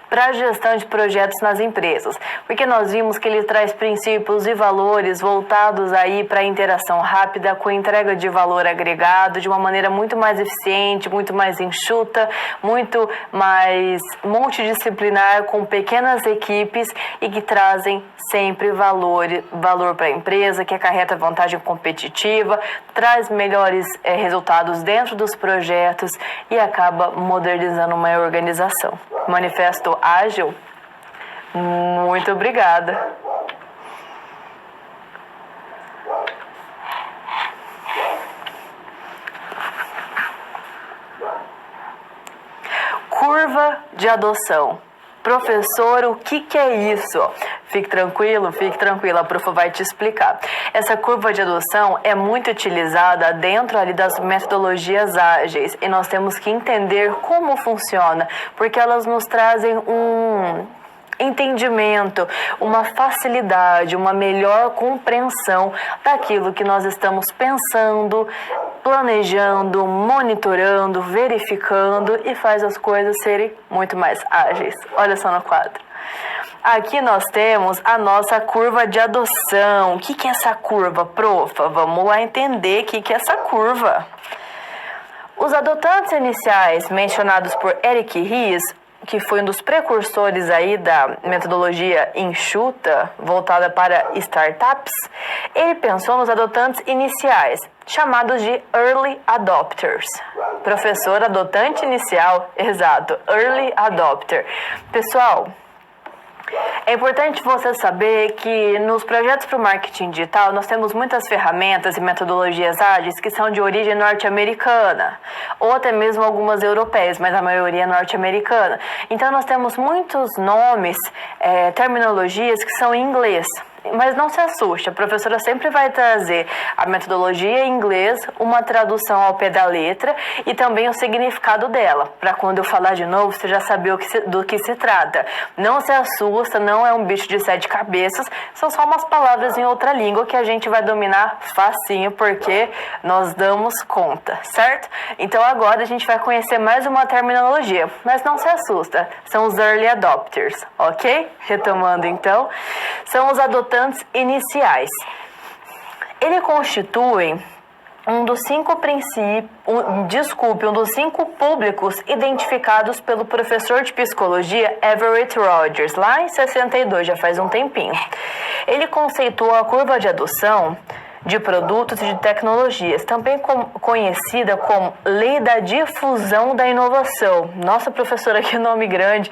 Speaker 1: para a gestão de projetos nas empresas. Porque nós vimos que ele traz princípios e valores voltados aí para a interação rápida, com entrega de valor agregado, de uma maneira muito mais eficiente, muito mais enxuta, muito mais multidisciplinar, com pequenas equipes e que trazem sempre valor para a empresa, que acarreta vantagem competitiva, traz melhores resultados dentro dos projetos e acaba modernizando uma organização. Manifesto Ágil, muito obrigada. Curva de adoção. Professor, o que é isso? Fique tranquila, a profa vai te explicar. Essa curva de adoção é muito utilizada dentro ali das metodologias ágeis e nós temos que entender como funciona, porque elas nos trazem um entendimento, uma facilidade, uma melhor compreensão daquilo que nós estamos pensando, planejando, monitorando, verificando e faz as coisas serem muito mais ágeis. Olha só no quadro. Aqui nós temos a nossa curva de adoção. O que é essa curva, profa? Vamos lá entender o que é essa curva. Os adotantes iniciais mencionados por Eric Ries, que foi um dos precursores aí da metodologia enxuta, voltada para startups, ele pensou nos adotantes iniciais, chamados de Early Adopters. Professor, adotante inicial, exato, Early Adopter. Pessoal, é importante você saber que nos projetos para o marketing digital nós temos muitas ferramentas e metodologias ágeis que são de origem norte-americana ou até mesmo algumas europeias, mas a maioria é norte-americana. Então nós temos muitos nomes, terminologias que são em inglês. Mas não se assuste, a professora sempre vai trazer a metodologia em inglês, uma tradução ao pé da letra e também o significado dela, para quando eu falar de novo, você já saber do que se trata. Não se assusta, não é um bicho de 7 cabeças, são só umas palavras em outra língua que a gente vai dominar facinho, porque nós damos conta, certo? Então agora a gente vai conhecer mais uma terminologia, mas não se assusta, são os Early Adopters, ok? Retomando então, são os adotantes iniciais. Ele constitui um dos 5 públicos identificados pelo professor de psicologia Everett Rogers, lá em 62, já faz um tempinho. Ele conceituou a curva de adoção de produtos e de tecnologias, também conhecida como Lei da Difusão da Inovação. Nossa, professora, que nome grande!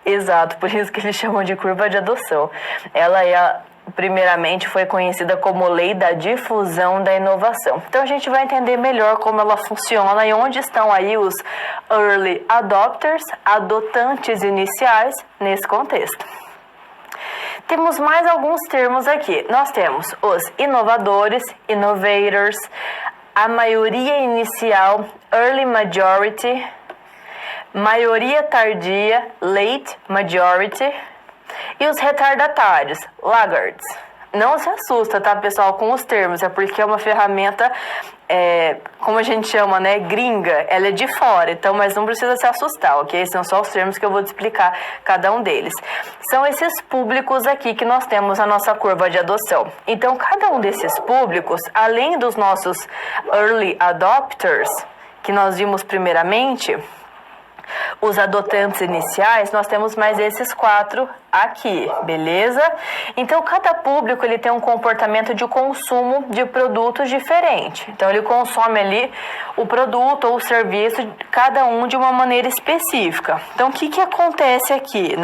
Speaker 1: Exato, por isso que eles chamam de curva de adoção. Ela primeiramente foi conhecida como Lei da Difusão da Inovação. Então a gente vai entender melhor como ela funciona e onde estão aí os Early Adopters, adotantes iniciais, nesse contexto. Temos mais alguns termos aqui. Nós temos os inovadores, innovators, a maioria inicial, early majority, maioria tardia, late majority, e os retardatários, laggards. Não se assusta, tá, pessoal, com os termos, é porque é uma ferramenta, como a gente chama, né, gringa, ela é de fora, então, mas não precisa se assustar, ok? São só os termos que eu vou te explicar cada um deles. São esses públicos aqui que nós temos na nossa curva de adoção. Então, cada um desses públicos, além dos nossos early adopters, que nós vimos primeiramente, os adotantes iniciais, nós temos mais esses 4 aqui, beleza? Então, cada público ele tem um comportamento de consumo de produtos diferente. Então, ele consome ali o produto ou o serviço, cada um de uma maneira específica. Então, o que acontece aqui?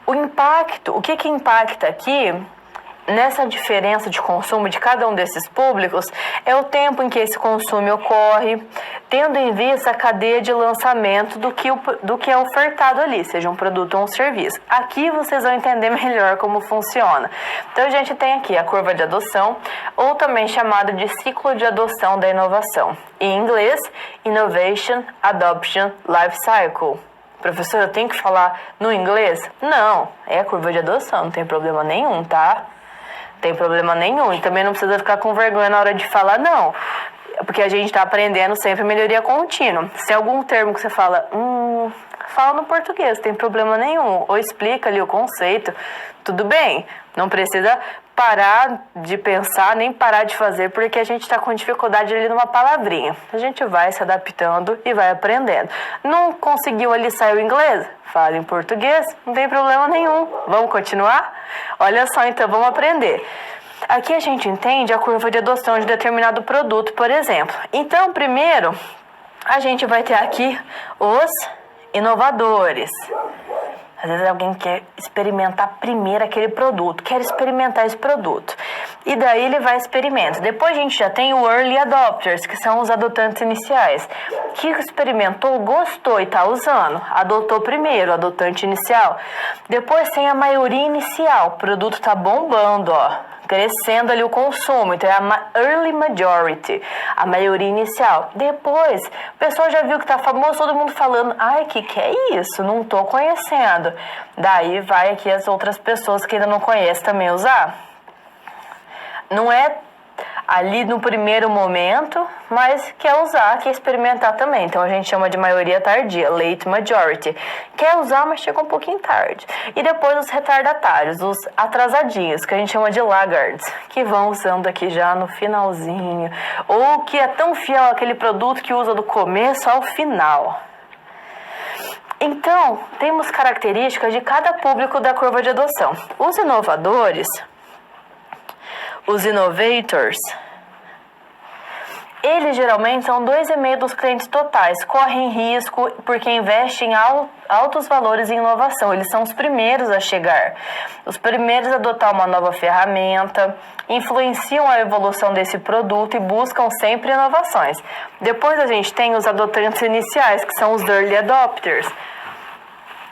Speaker 1: O que impacta aqui nessa diferença de consumo de cada um desses públicos é o tempo em que esse consumo ocorre, tendo em vista a cadeia de lançamento do que é ofertado ali, seja um produto ou um serviço. Aqui vocês vão entender melhor como funciona. Então a gente tem aqui a curva de adoção, ou também chamada de ciclo de adoção da inovação. Em inglês, Innovation Adoption Life Cycle. Professora, eu tenho que falar no inglês? Não, é a curva de adoção, não tem problema nenhum, tá? Não tem problema nenhum. E também não precisa ficar com vergonha na hora de falar, não. Porque a gente está aprendendo sempre melhoria contínua. Se tem algum termo que você fala, fala no português, não tem problema nenhum. Ou explica ali o conceito, tudo bem. Não precisa parar de pensar, nem parar de fazer, porque a gente está com dificuldade ali numa palavrinha. A gente vai se adaptando e vai aprendendo. Não conseguiu ali sair o inglês? Fala em português, não tem problema nenhum. Vamos continuar? Olha só, então, vamos aprender. Aqui a gente entende a curva de adoção de determinado produto, por exemplo. Então, primeiro, a gente vai ter aqui os inovadores. Às vezes alguém quer experimentar primeiro aquele produto, quer experimentar esse produto. E daí ele vai experimentar. Depois a gente já tem o Early Adopters, que são os adotantes iniciais. Que experimentou, gostou e está usando. Adotou primeiro, adotante inicial. Depois tem a maioria inicial. O produto está bombando, ó. Crescendo ali o consumo, então é a early majority, a maioria inicial. Depois, o pessoal já viu que tá famoso, todo mundo falando, ai, que é isso? Não tô conhecendo. Daí vai aqui as outras pessoas que ainda não conhecem também usar. Não é ali no primeiro momento, mas quer usar, quer experimentar também. Então a gente chama de maioria tardia, late majority. Quer usar, mas chega um pouquinho tarde. E depois os retardatários, os atrasadinhos, que a gente chama de laggards, que vão usando aqui já no finalzinho, ou que é tão fiel àquele produto que usa do começo ao final. Então, temos características de cada público da curva de adoção. Os inovadores, os innovators, eles geralmente são 2,5% dos clientes totais, correm risco porque investem altos valores em inovação. Eles são os primeiros a chegar, os primeiros a adotar uma nova ferramenta, influenciam a evolução desse produto e buscam sempre inovações. Depois a gente tem os adotantes iniciais, que são os early adopters,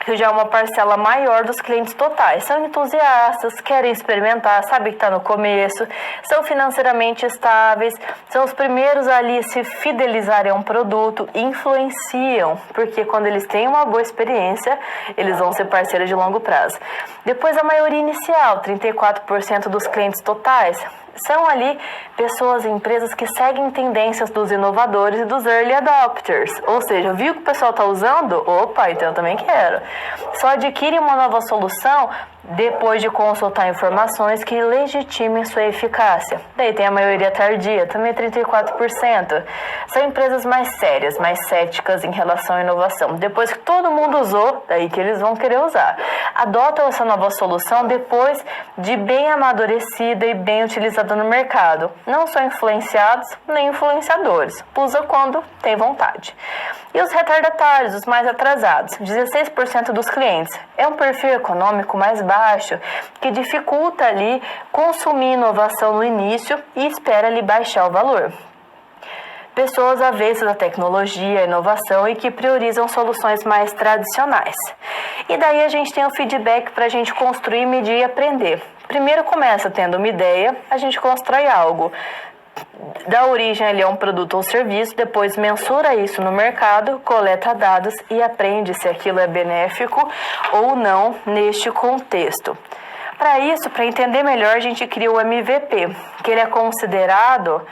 Speaker 1: que já é uma parcela maior dos clientes totais. São entusiastas, querem experimentar, sabem que está no começo, são financeiramente estáveis, são os primeiros ali se fidelizarem a um produto, influenciam, porque quando eles têm uma boa experiência, eles vão ser parceiros de longo prazo. Depois a maioria inicial, 34% dos clientes totais, são ali pessoas e empresas que seguem tendências dos inovadores e dos early adopters. Ou seja, viu que o pessoal está usando? Opa, então eu também quero. Só adquirem uma nova solução depois de consultar informações que legitimem sua eficácia. Daí tem a maioria tardia, também 34%. São empresas mais sérias, mais céticas em relação à inovação. Depois que todo mundo usou, daí que eles vão querer usar. Adotam essa nova solução depois de bem amadurecida e bem utilizada no mercado. Não são influenciados nem influenciadores. Usa quando tem vontade. E os retardatários, os mais atrasados, 16% dos clientes. É um perfil econômico mais baixo, que dificulta ali consumir inovação no início e espera ali baixar o valor. Pessoas avessas à tecnologia, à inovação e que priorizam soluções mais tradicionais. E daí a gente tem o feedback para a gente construir, medir e aprender. Primeiro começa tendo uma ideia, a gente constrói algo. Dá origem ali a um produto ou serviço, depois mensura isso no mercado, coleta dados e aprende se aquilo é benéfico ou não neste contexto. Para isso, para entender melhor, a gente cria o MVP, que ele é considerando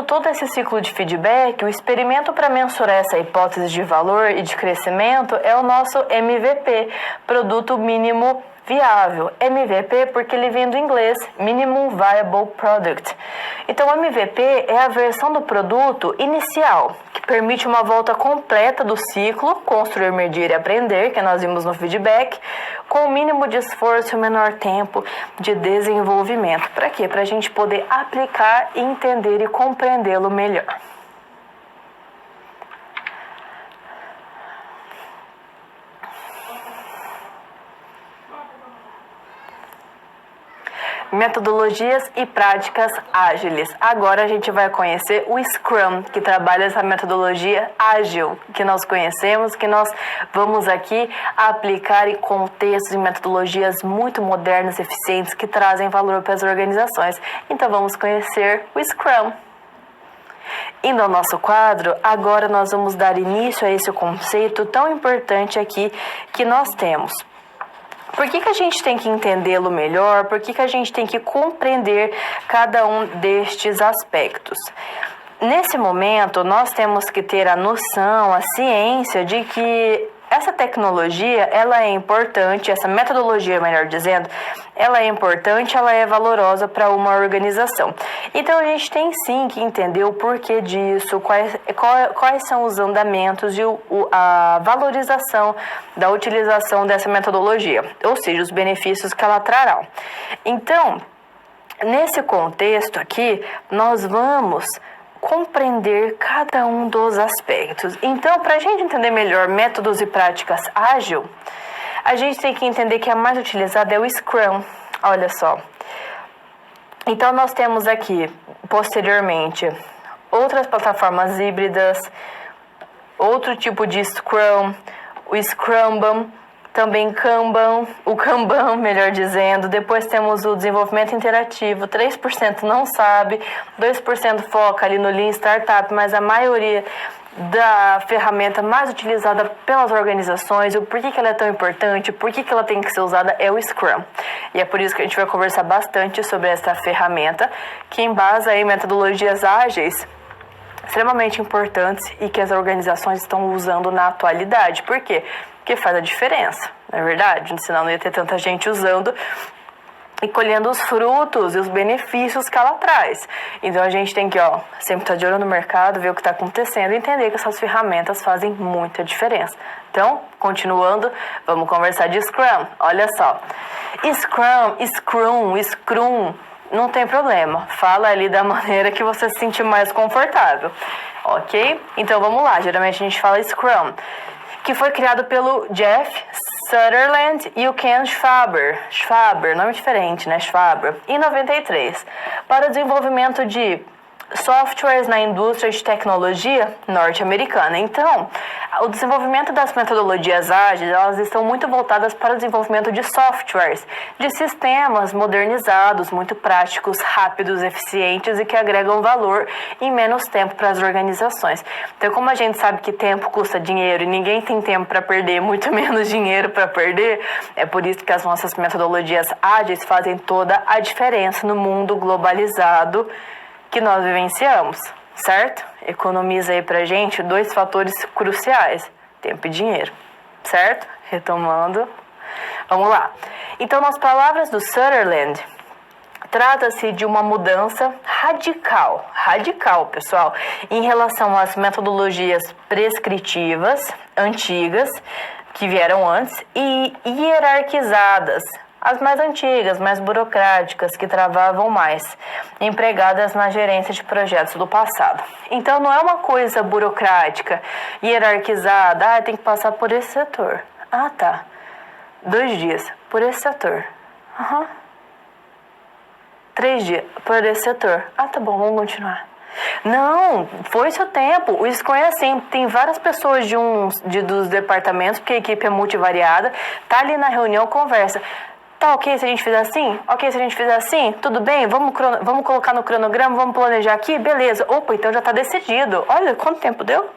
Speaker 1: todo esse ciclo de feedback, o experimento para mensurar essa hipótese de valor e de crescimento é o nosso MVP, Produto Mínimo Viável. MVP porque ele vem do inglês, Minimum Viable Product. Então, o MVP é a versão do produto inicial, que permite uma volta completa do ciclo, construir, medir e aprender, que nós vimos no feedback, com o mínimo de esforço e o menor tempo de desenvolvimento. Para quê? Para a gente poder aplicar, entender e compreendê-lo melhor. Metodologias e práticas ágeis. Agora a gente vai conhecer o Scrum, que trabalha essa metodologia ágil que nós conhecemos, que nós vamos aqui aplicar em contextos e metodologias muito modernas e eficientes que trazem valor para as organizações. Então vamos conhecer o Scrum. Indo ao nosso quadro, agora nós vamos dar início a esse conceito tão importante aqui que nós temos. Por que a gente tem que entendê-lo melhor? Por que a gente tem que compreender cada um destes aspectos? Nesse momento, nós temos que ter a noção, a ciência de que essa tecnologia, ela é importante, essa metodologia, melhor dizendo, ela é importante, ela é valorosa para uma organização. Então, a gente tem sim que entender o porquê disso, quais são os andamentos e a valorização da utilização dessa metodologia, ou seja, os benefícios que ela trará. Então, nesse contexto aqui, nós vamos compreender cada um dos aspectos. Então, para a gente entender melhor métodos e práticas ágil, a gente tem que entender que a mais utilizada é o Scrum. Olha só. Então, nós temos aqui, posteriormente, outras plataformas híbridas, outro tipo de Scrum, o Scrumban, também Kanban, o Kanban, melhor dizendo. Depois temos o desenvolvimento interativo, 3% não sabe, 2% foca ali no Lean Startup, mas a maioria da ferramenta mais utilizada pelas organizações, o porquê que ela é tão importante, por que ela tem que ser usada é o Scrum. E é por isso que a gente vai conversar bastante sobre essa ferramenta, que embasa em metodologias ágeis extremamente importantes e que as organizações estão usando na atualidade. Por quê? Porque faz a diferença, não é verdade? Senão não ia ter tanta gente usando e colhendo os frutos e os benefícios que ela traz. Então a gente tem que, sempre estar de olho no mercado, ver o que está acontecendo e entender que essas ferramentas fazem muita diferença. Então, continuando, vamos conversar de Scrum. Olha só, Scrum, não tem problema. Fala ali da maneira que você se sentir mais confortável, ok? Então vamos lá, geralmente a gente fala Scrum, que foi criado pelo Jeff Sutherland e o Ken Schwaber, nome diferente, né? Schwaber, em 93, para o desenvolvimento de softwares na indústria de tecnologia norte-americana. Então, o desenvolvimento das metodologias ágeis, elas estão muito voltadas para o desenvolvimento de softwares, de sistemas modernizados, muito práticos, rápidos, eficientes e que agregam valor em menos tempo para as organizações. Então, como a gente sabe que tempo custa dinheiro e ninguém tem tempo para perder, muito menos dinheiro para perder, é por isso que as nossas metodologias ágeis fazem toda a diferença no mundo globalizado que nós vivenciamos, certo? Economiza aí pra gente 2 fatores cruciais, tempo e dinheiro, certo? Retomando, vamos lá. Então, nas palavras do Sutherland, trata-se de uma mudança radical, pessoal, em relação às metodologias prescritivas, antigas, que vieram antes, e hierarquizadas, as mais antigas, mais burocráticas, que travavam mais, empregadas na gerência de projetos do passado. Então, não é uma coisa burocrática, hierarquizada, tem que passar por esse setor. Ah, tá. 2 dias, por esse setor. 3 dias, por esse setor. Ah, tá bom, vamos continuar. Não, foi seu tempo. O Scrum é assim, tem várias pessoas dos departamentos, porque a equipe é multivariada, tá ali na reunião, conversa. Tá ok se a gente fizer assim? Ok se a gente fizer assim? Tudo bem? Vamos colocar no cronograma, vamos planejar aqui? Beleza. Opa, então já tá decidido. Olha, quanto tempo deu?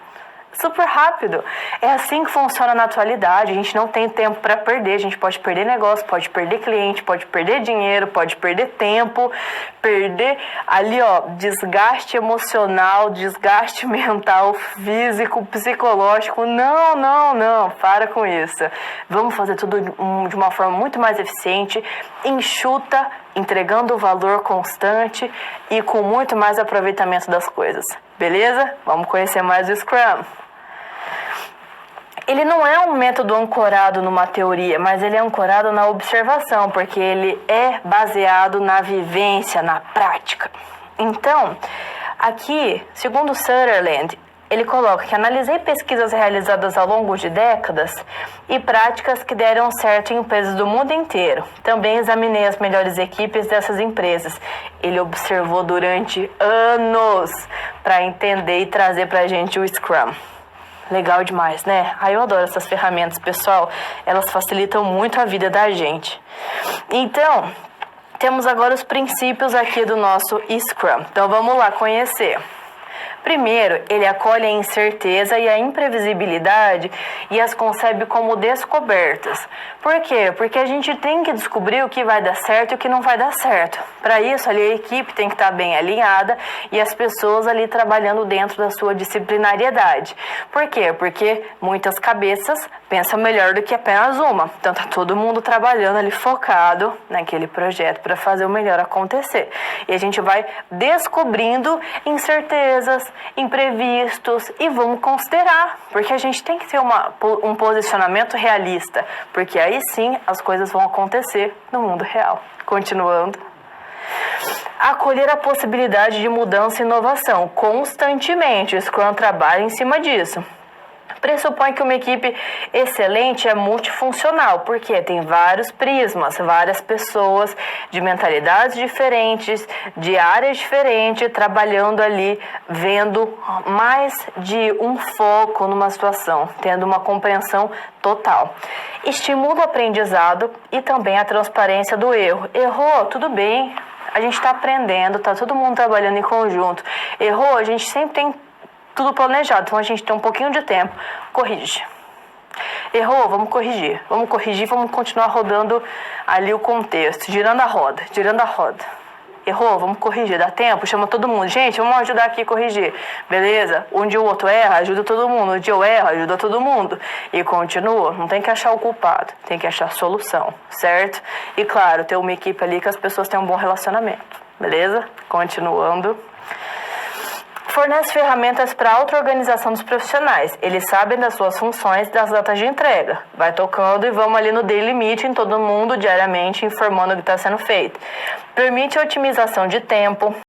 Speaker 1: Super rápido. É assim que funciona na atualidade. A gente não tem tempo para perder. A gente pode perder negócio, pode perder cliente, pode perder dinheiro, pode perder tempo, perder ali, desgaste emocional, desgaste mental, físico, psicológico. Não. Para com isso. Vamos fazer tudo de uma forma muito mais eficiente, enxuta, entregando valor constante e com muito mais aproveitamento das coisas. Beleza? Vamos conhecer mais o Scrum. Ele não é um método ancorado numa teoria, mas ele é ancorado na observação, porque ele é baseado na vivência, na prática. Então, aqui, segundo Sutherland, ele coloca que analisei pesquisas realizadas ao longo de décadas e práticas que deram certo em empresas do mundo inteiro. Também examinei as melhores equipes dessas empresas. Ele observou durante anos para entender e trazer para a gente o Scrum. Legal demais, né? Eu adoro essas ferramentas, pessoal. Elas facilitam muito a vida da gente. Então, temos agora os princípios aqui do nosso Scrum. Então, vamos lá conhecer. Primeiro, ele acolhe a incerteza e a imprevisibilidade e as concebe como descobertas. Por quê? Porque a gente tem que descobrir o que vai dar certo e o que não vai dar certo. Para isso, ali a equipe tem que estar bem alinhada e as pessoas ali trabalhando dentro da sua disciplinariedade. Por quê? Porque muitas cabeças pensam melhor do que apenas uma. Então, tá todo mundo trabalhando ali focado naquele projeto para fazer o melhor acontecer. E a gente vai descobrindo incertezas, imprevistos e vamos considerar, porque a gente tem que ter um posicionamento realista, porque aí sim as coisas vão acontecer no mundo real. Continuando. Acolher a possibilidade de mudança e inovação constantemente. O Scrum trabalha em cima disso. Pressupõe que uma equipe excelente é multifuncional, porque tem vários prismas, várias pessoas de mentalidades diferentes, de áreas diferentes, trabalhando ali, vendo mais de um foco numa situação, tendo uma compreensão total. Estimula o aprendizado e também a transparência do erro. Errou, tudo bem, a gente está aprendendo, está todo mundo trabalhando em conjunto. Errou, a gente sempre tem tudo planejado, então a gente tem um pouquinho de tempo, corrige. Errou, vamos corrigir, vamos continuar rodando ali o contexto, girando a roda. Errou, vamos corrigir, dá tempo, chama todo mundo. Gente, vamos ajudar aqui a corrigir, beleza? Um dia o outro erra, ajuda todo mundo, um dia eu erro, ajuda todo mundo. E continua, não tem que achar o culpado, tem que achar a solução, certo? E claro, ter uma equipe ali que as pessoas tenham um bom relacionamento, beleza? Continuando. Fornece ferramentas para a auto-organização dos profissionais. Eles sabem das suas funções e das datas de entrega. Vai tocando e vamos ali no daily meeting, todo mundo diariamente informando o que está sendo feito. Permite a otimização de tempo.